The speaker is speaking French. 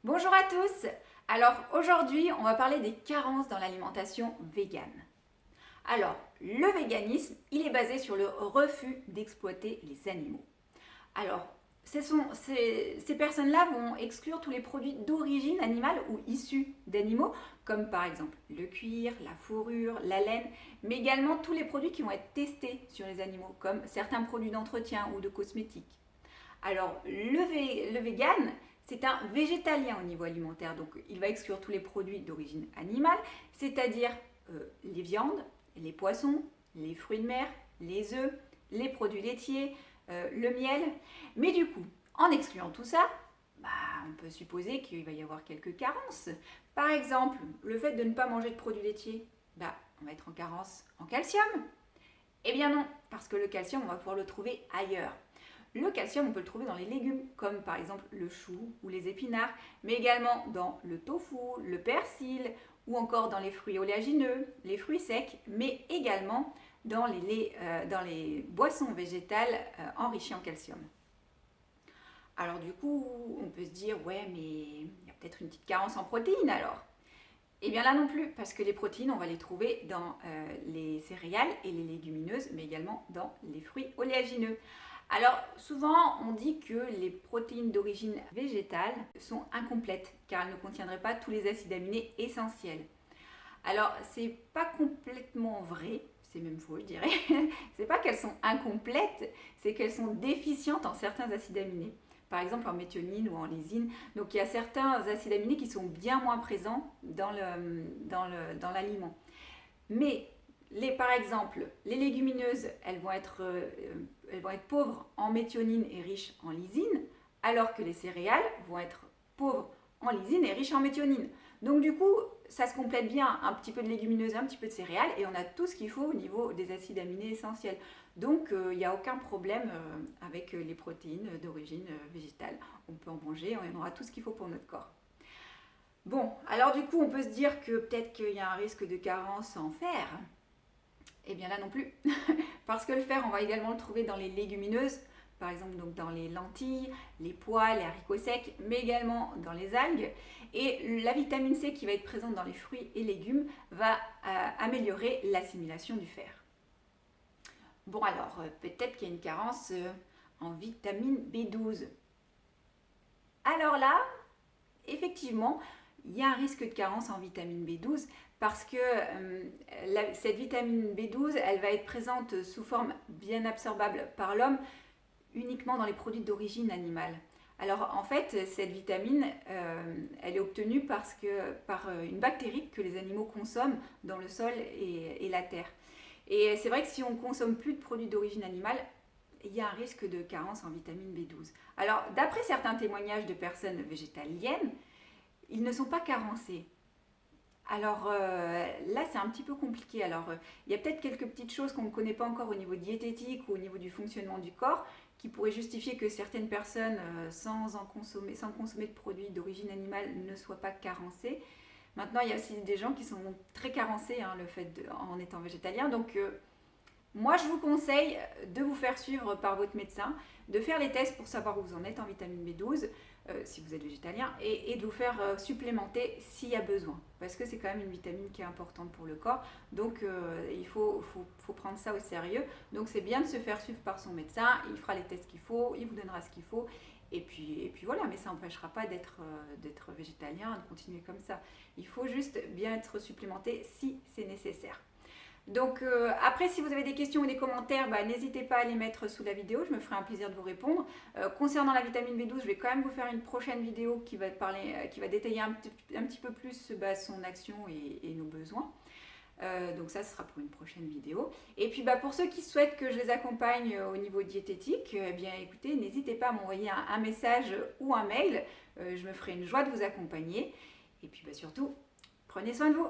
Bonjour à tous. Alors aujourd'hui, on va parler des carences dans l'alimentation végane. Alors, le véganisme, il est basé sur le refus d'exploiter les animaux. Alors, ces personnes-là vont exclure tous les produits d'origine animale ou issus d'animaux, comme par exemple le cuir, la fourrure, la laine, mais également tous les produits qui vont être testés sur les animaux, comme certains produits d'entretien ou de cosmétiques. Alors, le vegan, c'est un végétalien au niveau alimentaire, donc il va exclure tous les produits d'origine animale, c'est-à-dire les viandes, les poissons, les fruits de mer, les œufs, les produits laitiers, le miel. Mais du coup, en excluant tout ça, on peut supposer qu'il va y avoir quelques carences. Par exemple, le fait de ne pas manger de produits laitiers, on va être en carence en calcium. Eh bien non, parce que le calcium, on va pouvoir le trouver ailleurs. Le calcium, on peut le trouver dans les légumes, comme par exemple le chou ou les épinards, mais également dans le tofu, le persil, ou encore dans les fruits oléagineux, les fruits secs, mais également dans les boissons végétales enrichies en calcium. Alors du coup, on peut se dire, ouais, mais il y a peut-être une petite carence en protéines alors. Eh bien là non plus, parce que les protéines, on va les trouver dans les céréales et les légumineuses, mais également dans les fruits oléagineux. Alors souvent on dit que les protéines d'origine végétale sont incomplètes car elles ne contiendraient pas tous les acides aminés essentiels. Alors c'est pas complètement vrai, c'est même faux je dirais. C'est pas qu'elles sont incomplètes, c'est qu'elles sont déficientes en certains acides aminés. Par exemple en méthionine ou en lysine. Donc il y a certains acides aminés qui sont bien moins présents dans l'aliment. Mais par exemple, les légumineuses, elles vont être pauvres en méthionine et riches en lysine, alors que les céréales vont être pauvres en lysine et riches en méthionine. Donc du coup, ça se complète bien, un petit peu de légumineuses, un petit peu de céréales, et on a tout ce qu'il faut au niveau des acides aminés essentiels. Donc il n'y a aucun problème avec les protéines d'origine végétale. On peut en manger et on aura tout ce qu'il faut pour notre corps. Bon, alors du coup, on peut se dire que peut-être qu'il y a un risque de carence en fer. Eh bien là non plus, parce que le fer, on va également le trouver dans les légumineuses, par exemple donc dans les lentilles, les pois, les haricots secs, mais également dans les algues. Et la vitamine C qui va être présente dans les fruits et légumes va améliorer l'assimilation du fer. Bon alors, peut-être qu'il y a une carence en vitamine B12. Alors là, effectivement, il y a un risque de carence en vitamine B12 parce que cette vitamine B12, elle va être présente sous forme bien absorbable par l'homme uniquement dans les produits d'origine animale. Alors en fait, cette vitamine, elle est obtenue par une bactérie que les animaux consomment dans le sol et la terre. Et c'est vrai que si on ne consomme plus de produits d'origine animale, il y a un risque de carence en vitamine B12. Alors d'après certains témoignages de personnes végétaliennes, ils ne sont pas carencés. Alors là, c'est un petit peu compliqué. Alors, il y a peut-être quelques petites choses qu'on ne connaît pas encore au niveau diététique ou au niveau du fonctionnement du corps qui pourraient justifier que certaines personnes, sans consommer de produits d'origine animale, ne soient pas carencées. Maintenant, il y a aussi des gens qui sont très carencés en étant végétalien. Donc, moi, je vous conseille de vous faire suivre par votre médecin, de faire les tests pour savoir où vous en êtes en vitamine B12, si vous êtes végétalien, et de vous faire supplémenter s'il y a besoin. Parce que c'est quand même une vitamine qui est importante pour le corps, donc il faut prendre ça au sérieux. Donc c'est bien de se faire suivre par son médecin, il fera les tests qu'il faut, il vous donnera ce qu'il faut, et puis voilà, mais ça n'empêchera pas d'être végétalien, de continuer comme ça. Il faut juste bien être supplémenté si c'est nécessaire. Donc après, si vous avez des questions ou des commentaires, n'hésitez pas à les mettre sous la vidéo, je me ferai un plaisir de vous répondre. Concernant la vitamine B12, je vais quand même vous faire une prochaine vidéo qui va détailler un petit peu plus son action et nos besoins. Donc ça, ce sera pour une prochaine vidéo. Et puis pour ceux qui souhaitent que je les accompagne au niveau diététique, eh bien écoutez, n'hésitez pas à m'envoyer un message ou un mail. Je me ferai une joie de vous accompagner. Et puis surtout, prenez soin de vous.